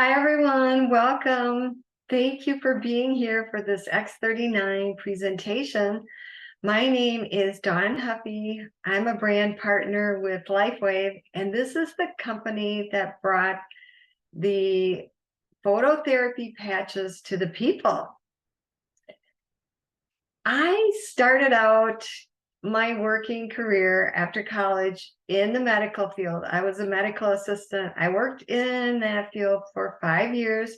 Hi, everyone. Welcome. Thank you for being here for this X39 presentation. My name is Dawn Huffy. I'm a brand partner with LifeWave, and this is the company that brought the phototherapy patches to the people. I started out my working career after college in the medical field. I was a medical assistant. I worked in that field for 5 years,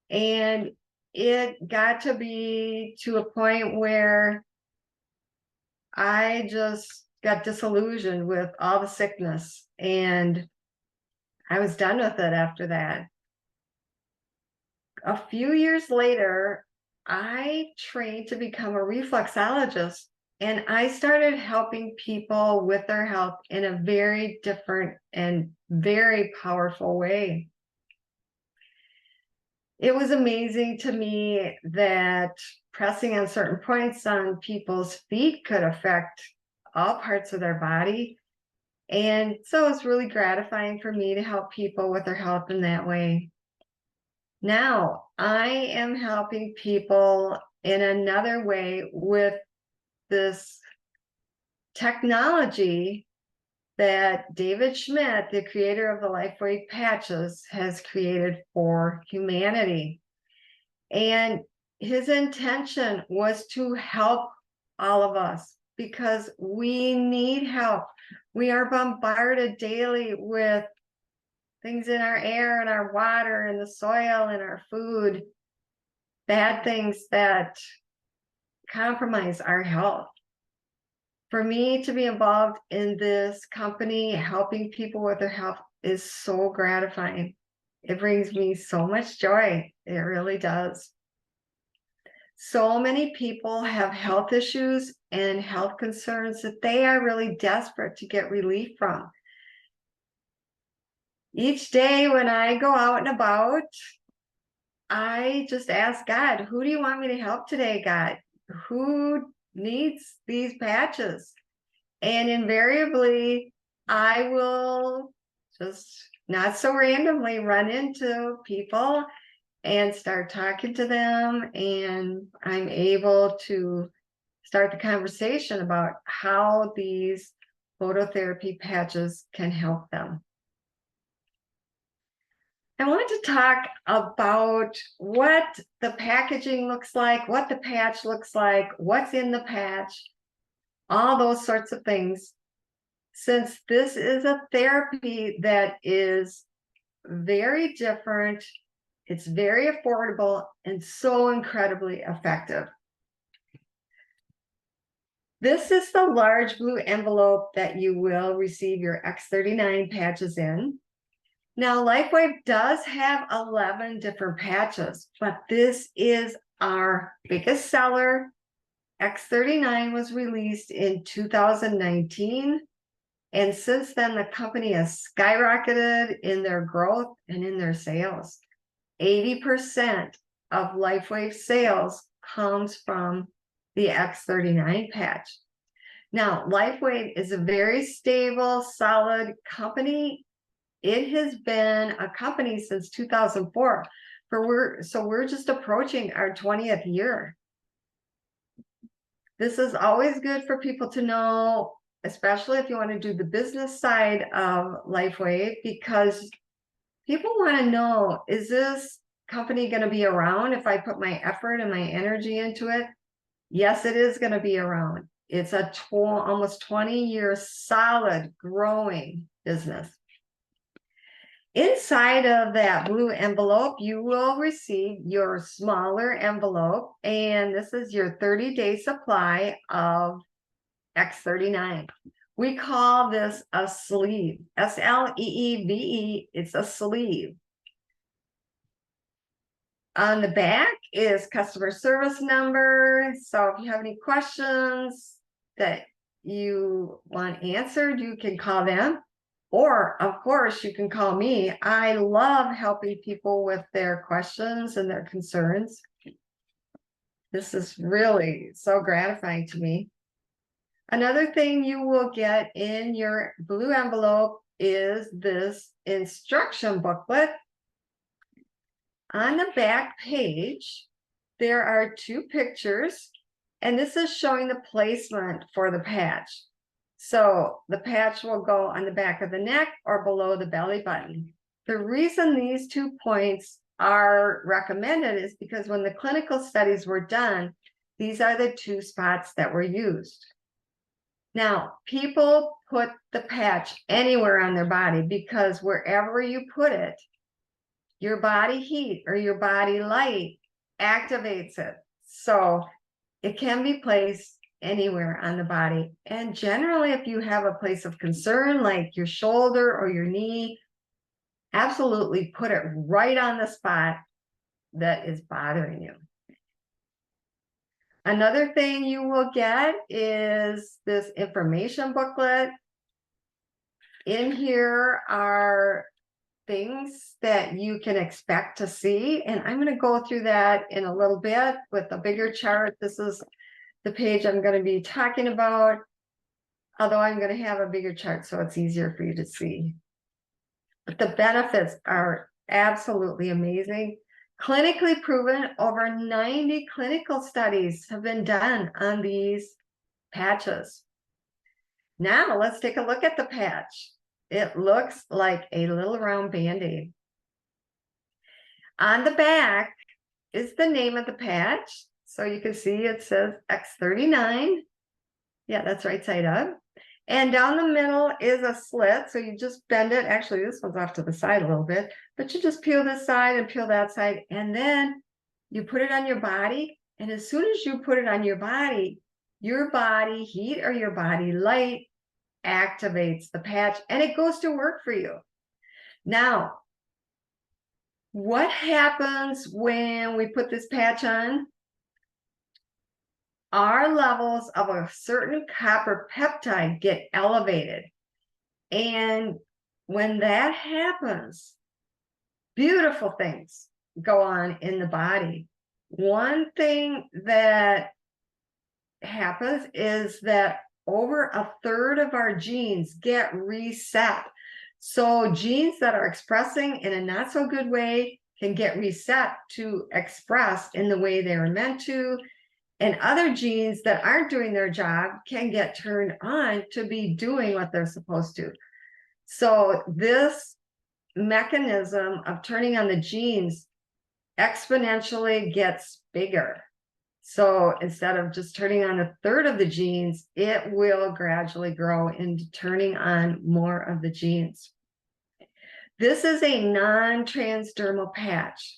and it got to be to a point where I just got disillusioned with all the sickness, and I was done with it after that. A few years later, I trained to become a reflexologist, and I started helping people with their health in a very different and very powerful way. It was amazing to me that pressing on certain points on people's feet could affect all parts of their body. And so it's really gratifying for me to help people with their health in that way. Now, I am helping people in another way with this technology that David Schmidt, the creator of the LifeWave patches, has created for humanity. And his intention was to help all of us because we need help. We are bombarded daily with things in our air and our water and the soil and our food, bad things that compromise our health. For me to be involved in this company, helping people with their health, is so gratifying. It brings me so much joy. It really does. So many people have health issues and health concerns that they are really desperate to get relief from. Each day when I go out and about, I just ask God, who do you want me to help today, God? Who needs these patches? And invariably, I will just not so randomly run into people and start talking to them, and I'm able to start the conversation about how these phototherapy patches can help them. I want to talk about what the packaging looks like, what the patch looks like, what's in the patch, all those sorts of things, since this is a therapy that is very different, it's very affordable, and so incredibly effective. This is the large blue envelope that you will receive your X39 patches in. Now, LifeWave does have 11 different patches, but this is our biggest seller. X39 was released in 2019. And since then, the company has skyrocketed in their growth and in their sales. 80% of LifeWave sales comes from the X39 patch. Now, LifeWave is a very stable, solid company. It has been a company since 2004. So we're just approaching our 20th year. This is always good for people to know, especially if you want to do the business side of LifeWave, because people want to know, is this company going to be around if I put my effort and my energy into it? Yes, it is going to be around. It's a almost 20-year solid growing business. Inside of that blue envelope, you will receive your smaller envelope, and this is your 30-day supply of X39. We call this a sleeve, S-L-E-E-V-E. It's a sleeve. On the back is customer service number. So if you have any questions that you want answered, you can call them. Or, of course, you can call me. I love helping people with their questions and their concerns. This is really so gratifying to me. Another thing you will get in your blue envelope is this instruction booklet. On the back page, there are two pictures, and this is showing the placement for the patch. So the patch will go on the back of the neck or below the belly button. The reason these 2 points are recommended is because when the clinical studies were done, these are the 2 spots that were used. Now, people put the patch anywhere on their body because wherever you put it, your body heat or your body light activates it. So it can be placed anywhere on the body. And generally, if you have a place of concern, like your shoulder or your knee, absolutely put it right on the spot that is bothering you. Another thing you will get is this information booklet. In here are things that you can expect to see, and I'm going to go through that in a little bit with a bigger chart. This is the page I'm going to be talking about, although I'm going to have a bigger chart so it's easier for you to see. But the benefits are absolutely amazing. Clinically proven, over 90 clinical studies have been done on these patches. Now let's take a look at the patch. It looks like a little round Band-Aid. On the back is the name of the patch. So you can see it says X39. Yeah, that's right side up. And down the middle is a slit. So you just bend it. Actually, this one's off to the side a little bit, but you just peel this side and peel that side. And then you put it on your body. And as soon as you put it on your body heat or your body light activates the patch and it goes to work for you. Now, what happens when we put this patch on? Our levels of a certain copper peptide get elevated. And when that happens, beautiful things go on in the body. One thing that happens is that over a third of our genes get reset. So genes that are expressing in a not so good way can get reset to express in the way they were meant to. And other genes that aren't doing their job can get turned on to be doing what they're supposed to. So this mechanism of turning on the genes exponentially gets bigger. So instead of just turning on a third of the genes, it will gradually grow into turning on more of the genes. This is a non-transdermal patch.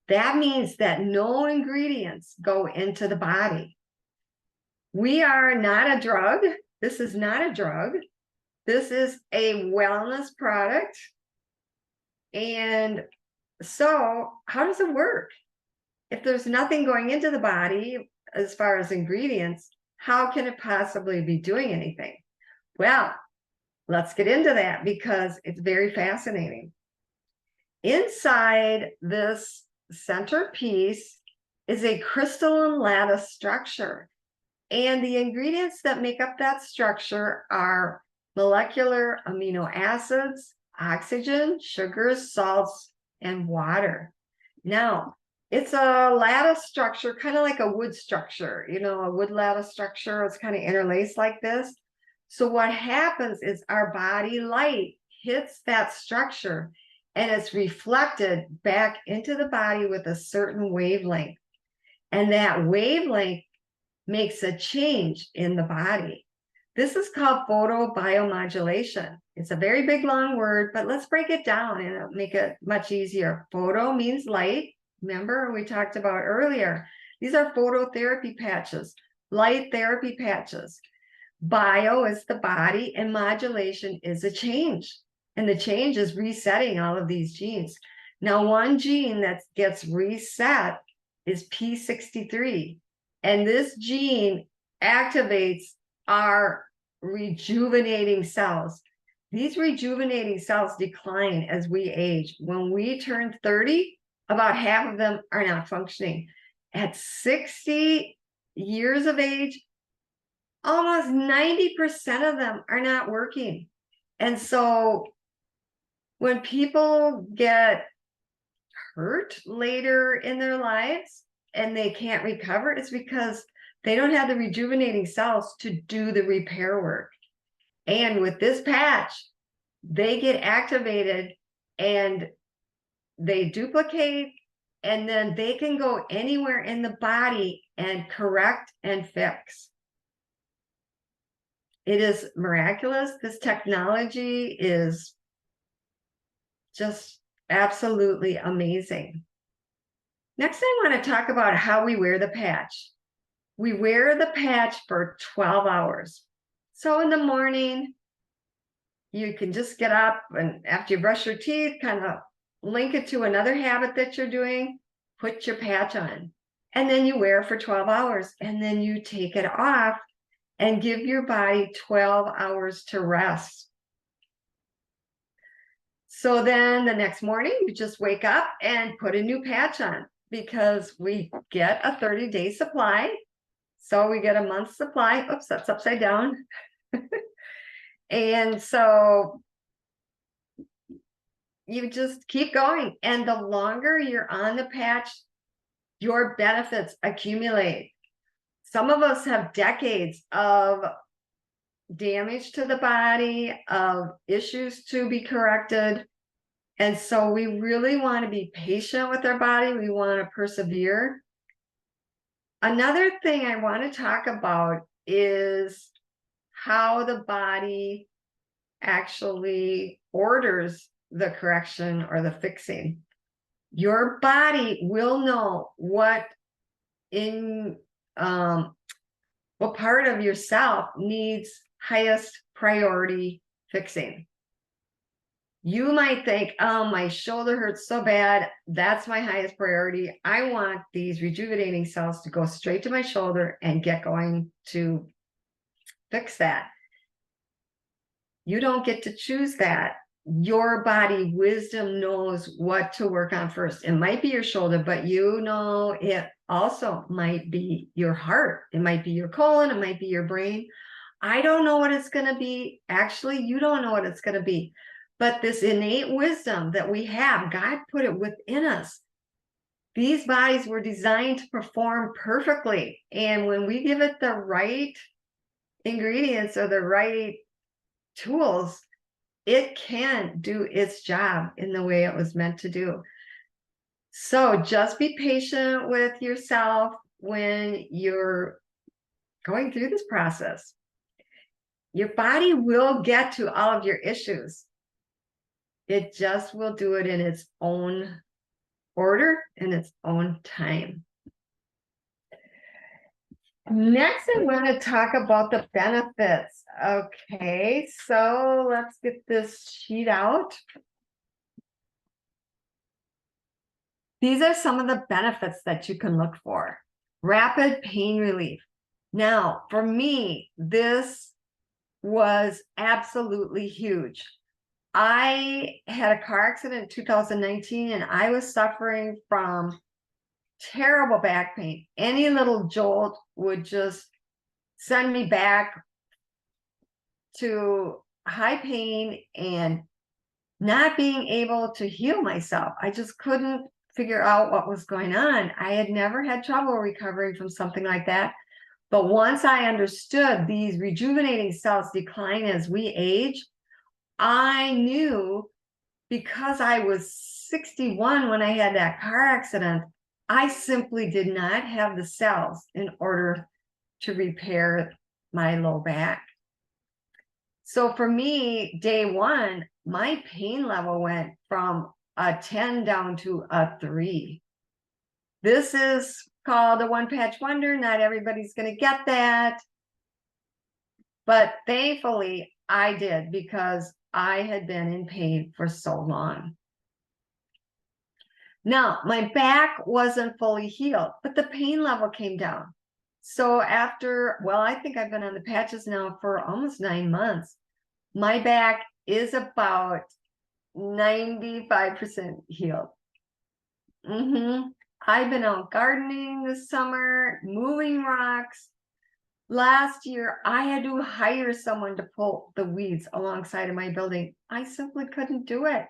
That means that no ingredients go into the body. We are not a drug. This is not a drug. This is a wellness product. And so how does it work? If there's nothing going into the body as far as ingredients, how can it possibly be doing anything? Well, let's get into that because it's very fascinating. Inside this centerpiece is a crystalline lattice structure. And the ingredients that make up that structure are molecular amino acids, oxygen, sugars, salts, and water. Now, it's a lattice structure, kind of like a wood structure, you know, a wood lattice structure. It's kind of interlaced like this. So what happens is our body light hits that structure and it's reflected back into the body with a certain wavelength. And that wavelength makes a change in the body. This is called photobiomodulation. It's a very big, long word, but let's break it down and it'll make it much easier. Photo means light. Remember, we talked about earlier, these are phototherapy patches, light therapy patches. Bio is the body and modulation is a change. And the change is resetting all of these genes. Now, one gene that gets reset is P63. And this gene activates our rejuvenating cells. These rejuvenating cells decline as we age. When we turn 30, about half of them are not functioning. At 60 years of age, almost 90% of them are not working. And so when people get hurt later in their lives and they can't recover, it's because they don't have the rejuvenating cells to do the repair work. And with this patch, they get activated and they duplicate, and then they can go anywhere in the body and correct and fix. It is miraculous. This technology is just absolutely amazing. Next, I want to talk about how we wear the patch. We wear the patch for 12 hours. So in the morning, you can just get up and after you brush your teeth, kind of link it to another habit that you're doing, put your patch on, and then you wear for 12 hours, and then you take it off and give your body 12 hours to rest. So then the next morning, you just wake up and put a new patch on, because we get a 30-day supply. So we get a month's supply. Oops, that's upside down. And so you just keep going. And the longer you're on the patch, your benefits accumulate. Some of us have decades of damage to the body, of issues to be corrected. And so we really want to be patient with our body. We want to persevere. Another thing I want to talk about is how the body actually orders the correction or the fixing. Your body will know what part of yourself needs highest priority fixing. You might think, oh, my shoulder hurts so bad. That's my highest priority. I want these rejuvenating cells to go straight to my shoulder and get going to fix that. You don't get to choose that. Your body wisdom knows what to work on first. It might be your shoulder, but you know it also might be your heart. It might be your colon. It might be your brain. I don't know what it's going to be. Actually, you don't know what it's going to be. But this innate wisdom that we have, God put it within us. These bodies were designed to perform perfectly. And when we give it the right ingredients or the right tools, it can do its job in the way it was meant to do. So just be patient with yourself when you're going through this process. Your body will get to all of your issues. It just will do it in its own order, in its own time. Next, I want to talk about the benefits. Okay, so let's get this sheet out. These are some of the benefits that you can look for. Rapid pain relief. Now, for me, this was absolutely huge. I had a car accident in 2019, and I was suffering from terrible back pain. Any little jolt would just send me back to high pain and not being able to heal myself. I just couldn't figure out what was going on. I had never had trouble recovering from something like that. But once I understood these rejuvenating cells decline as we age, I knew, because I was 61 when I had that car accident, I simply did not have the cells in order to repair my low back. So for me, day one, my pain level went from a 10 down to a 3. This is called a one patch wonder. Not everybody's going to get that. But thankfully, I did, because I had been in pain for so long. Now, my back wasn't fully healed, but the pain level came down. So after, well, I think I've been on the patches now for almost 9 months. My back is about 95% healed. I've been out gardening this summer, moving rocks. Last year, I had to hire someone to pull the weeds alongside of my building. I simply couldn't do it.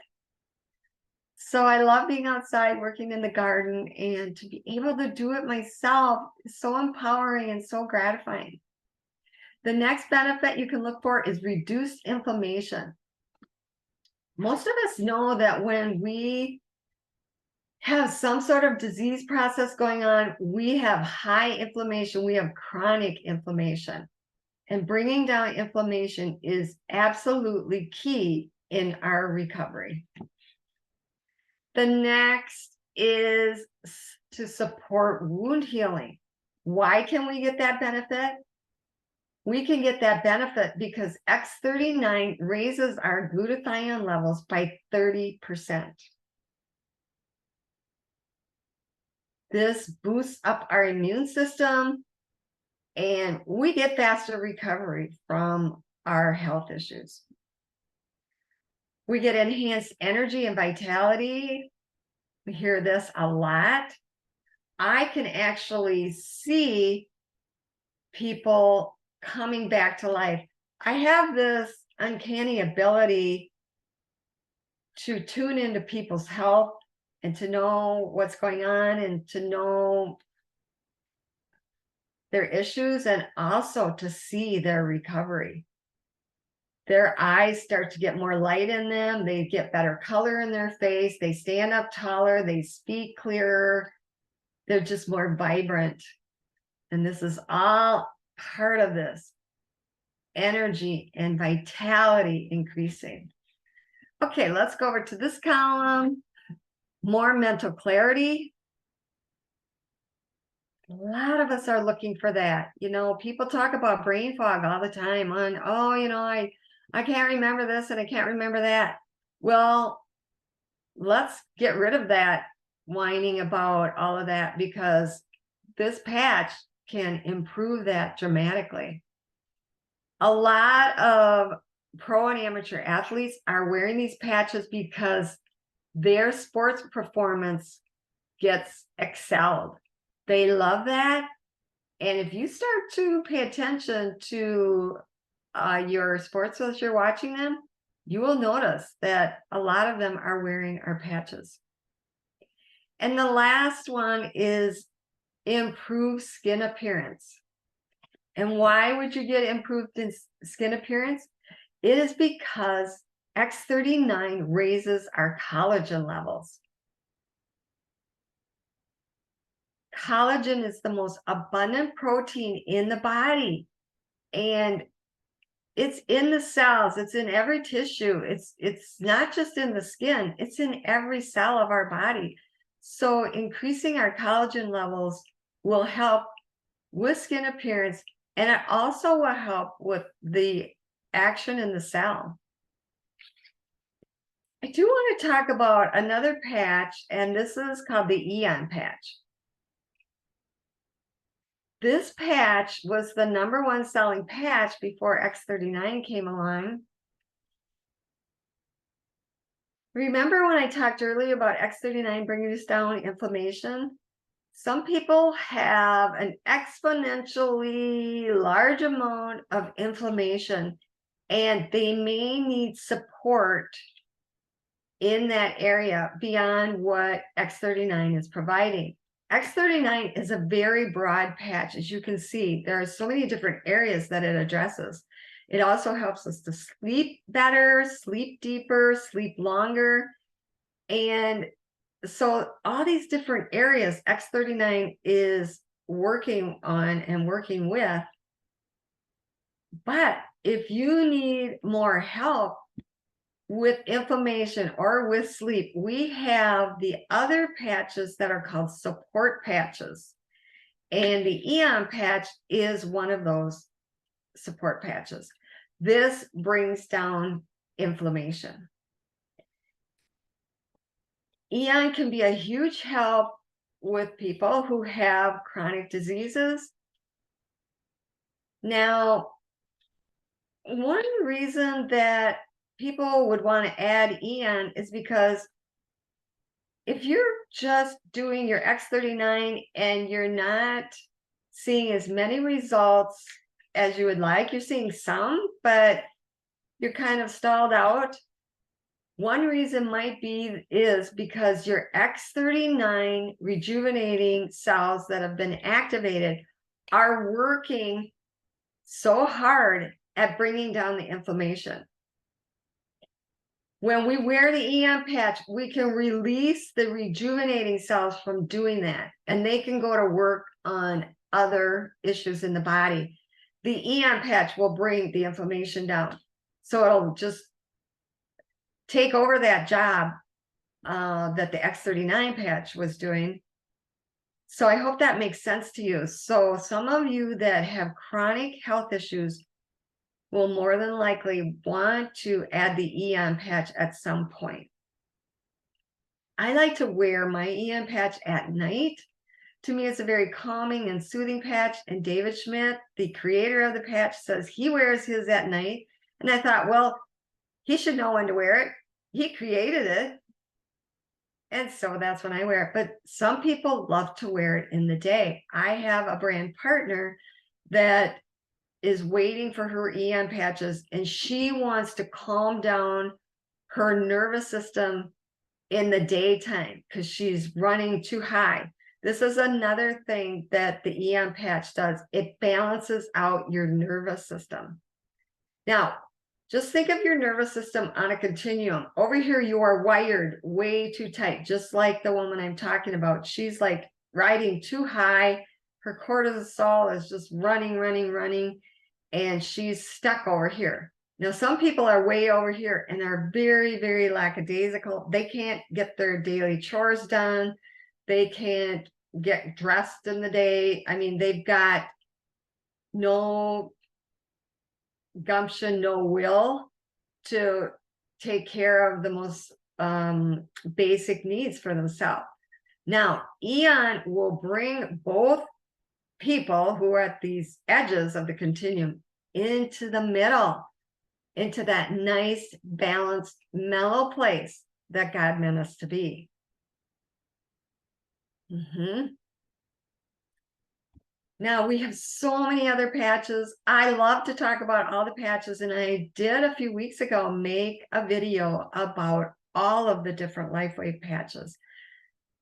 So I love being outside, working in the garden, and to be able to do it myself is so empowering and so gratifying. The next benefit you can look for is reduced inflammation. Most of us know that when we have some sort of disease process going on, we have high inflammation, we have chronic inflammation. And bringing down inflammation is absolutely key in our recovery. The next is to support wound healing. Why can we get that benefit? We can get that benefit because X39 raises our glutathione levels by 30%. This boosts up our immune system, and we get faster recovery from our health issues. We get enhanced energy and vitality. We hear this a lot. I can actually see people coming back to life. I have this uncanny ability to tune into people's health and to know what's going on and to know their issues and also to see their recovery. Their eyes start to get more light in them. They get better color in their face. They stand up taller. They speak clearer. They're just more vibrant. And this is all part of this energy and vitality increasing. Okay, let's go over to this column. More mental clarity. A lot of us are looking for that. You know, people talk about brain fog all the time on, oh, you know, I can't remember this and I can't remember that. Well, let's get rid of that whining about all of that because this patch can improve that dramatically. A lot of pro and amateur athletes are wearing these patches because their sports performance gets excelled. They love that. And if you start to pay attention to your sports as you're watching them, you will notice that a lot of them are wearing our patches. And the last one is improved skin appearance. And why would you get improved skin appearance? It is because X39 raises our collagen levels. Collagen is the most abundant protein in the body, and it's in the cells, it's in every tissue. It's not just in the skin, it's in every cell of our body. So increasing our collagen levels will help with skin appearance, and it also will help with the action in the cell. I do want to talk about another patch, and this is called the Eon patch. This patch was the #1 selling patch before X39 came along. Remember when I talked earlier about X39 bringing us down inflammation? Some people have an exponentially large amount of inflammation, and they may need support in that area beyond what X39 is providing. X39 is a very broad patch. As you can see, there are so many different areas that it addresses. It also helps us to sleep better, sleep deeper, sleep longer. And so all these different areas X39 is working on and working with. But if you need more help with inflammation or with sleep, we have the other patches that are called support patches. And the Eon patch is one of those support patches. This brings down inflammation. Eon can be a huge help with people who have chronic diseases. Now, one reason that people would want to add Eon is because if you're just doing your X39 and you're not seeing as many results as you would like, you're seeing some, but you're kind of stalled out, One reason might be is because your X39 rejuvenating cells that have been activated are working so hard at bringing down the inflammation. When we wear the EM patch, we can release the rejuvenating cells from doing that, and they can go to work on other issues in the body. The EM patch will bring the inflammation down. So it'll just take over that job that the X39 patch was doing. So I hope that makes sense to you. So some of you that have chronic health issues will more than likely want to add the EM patch at some point. I like to wear my EM patch at night. To me, it's a very calming and soothing patch. And David Schmidt, the creator of the patch, says he wears his at night. And I thought, well, he should know when to wear it. He created it. And so that's when I wear it. But some people love to wear it in the day. I have a brand partner that is waiting for her EM patches, and she wants to calm down her nervous system in the daytime because she's running too high. This is another thing that the EM patch does. It balances out your nervous system. Now, just think of your nervous system on a continuum. Over here, you are wired way too tight, just like the woman I'm talking about. She's like riding too high. Her cortisol is just running, and she's stuck over here. Now, some people are way over here and are very, very lackadaisical. They can't get their daily chores done. They can't get dressed in the day. I mean, they've got no gumption, no will to take care of the most basic needs for themselves. Now, Eon will bring both people who are at these edges of the continuum into the middle, into that nice, balanced, mellow place that God meant us to be. Now, we have so many other patches. I love to talk about all the patches, and I did a few weeks ago make a video about all of the different LifeWave patches.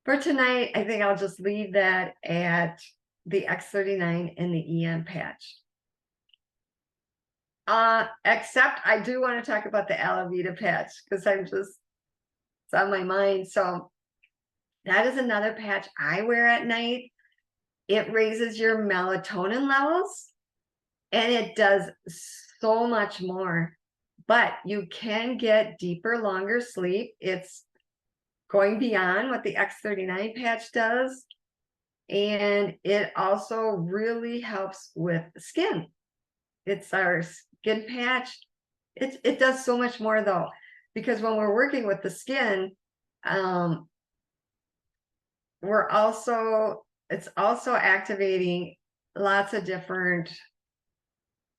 For tonight, I think I'll just leave that at the X39 and the EM patch. Except I do want to talk about the LifeWave patch because it's on my mind. So that is another patch I wear at night. It raises your melatonin levels, and it does so much more. But you can get deeper, longer sleep. It's going beyond what the X39 patch does. And it also really helps with skin. It's our skin patch. It does so much more, though, because when we're working with the skin, it's also activating lots of different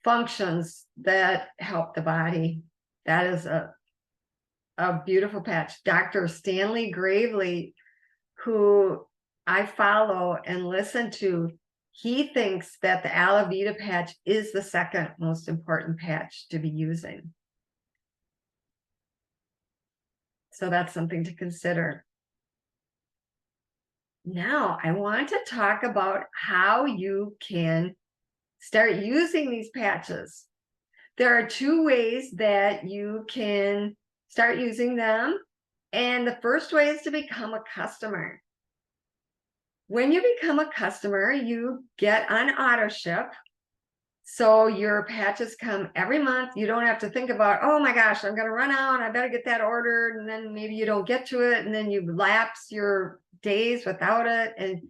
functions that help the body. That is a beautiful patch. Dr. Stanley Gravely, who I follow and listen to, he thinks that the LifeWave patch is the second most important patch to be using. So that's something to consider. Now, I want to talk about how you can start using these patches. There are two ways that you can start using them. And the first way is to become a customer. When you become a customer, you get on auto ship. So your patches come every month. You don't have to think about, oh my gosh, I'm going to run out. I better get that ordered. And then maybe you don't get to it. And then you lapse your days without it. And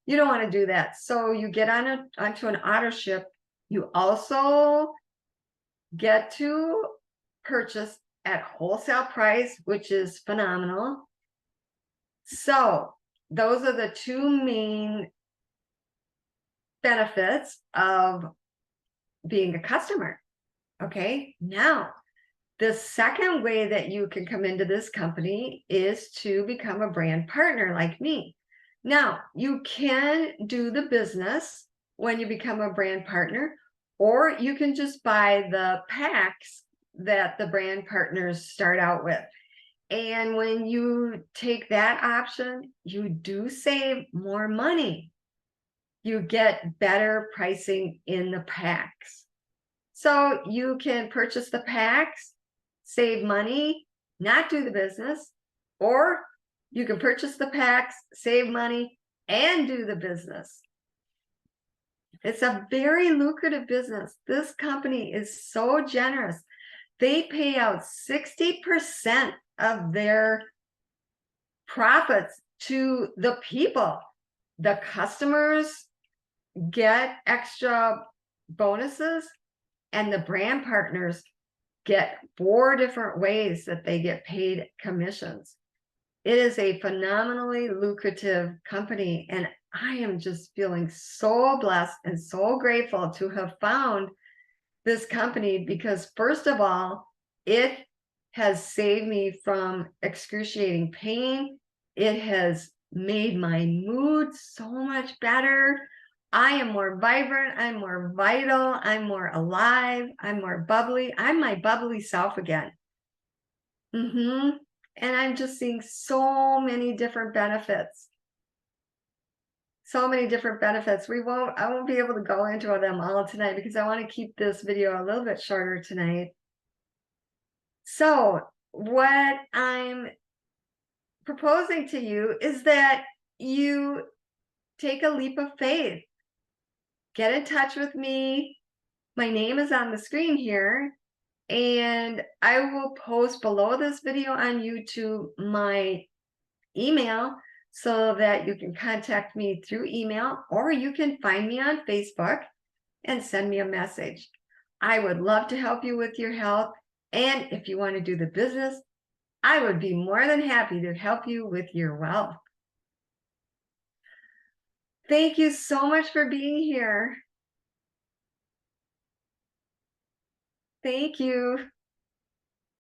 you don't want to do that. So you get onto an auto ship. You also get to purchase at wholesale price, which is phenomenal. So those are the two main benefits of being a customer. Okay, now the second way that you can come into this company is to become a brand partner like me. Now, you can do the business when you become a brand partner, or you can just buy the packs that the brand partners start out with. And when you take that option, you do save more money. You get better pricing in the packs. So you can purchase the packs, save money, not do the business, or you can purchase the packs, save money, and do the business. It's a very lucrative business. This company is so generous. They pay out 60% of their profits to the people. The customers get extra bonuses, and the brand partners get 4 different ways that they get paid commissions. It is a phenomenally lucrative company, and I am just feeling so blessed and so grateful to have found this company because, first of all, it has saved me from excruciating pain. It has made my mood so much better. I am more vibrant. I'm more vital. I'm more alive. I'm more bubbly. I'm my bubbly self again. And I'm just seeing so many different benefits. So many different benefits. I won't be able to go into them all tonight because I want to keep this video a little bit shorter tonight. So what I'm proposing to you is that you take a leap of faith. Get in touch with me. My name is on the screen here, and I will post below this video on YouTube my email so that you can contact me through email, or you can find me on Facebook and send me a message. I would love to help you with your health. And if you want to do the business, I would be more than happy to help you with your wealth. Thank you so much for being here. Thank you.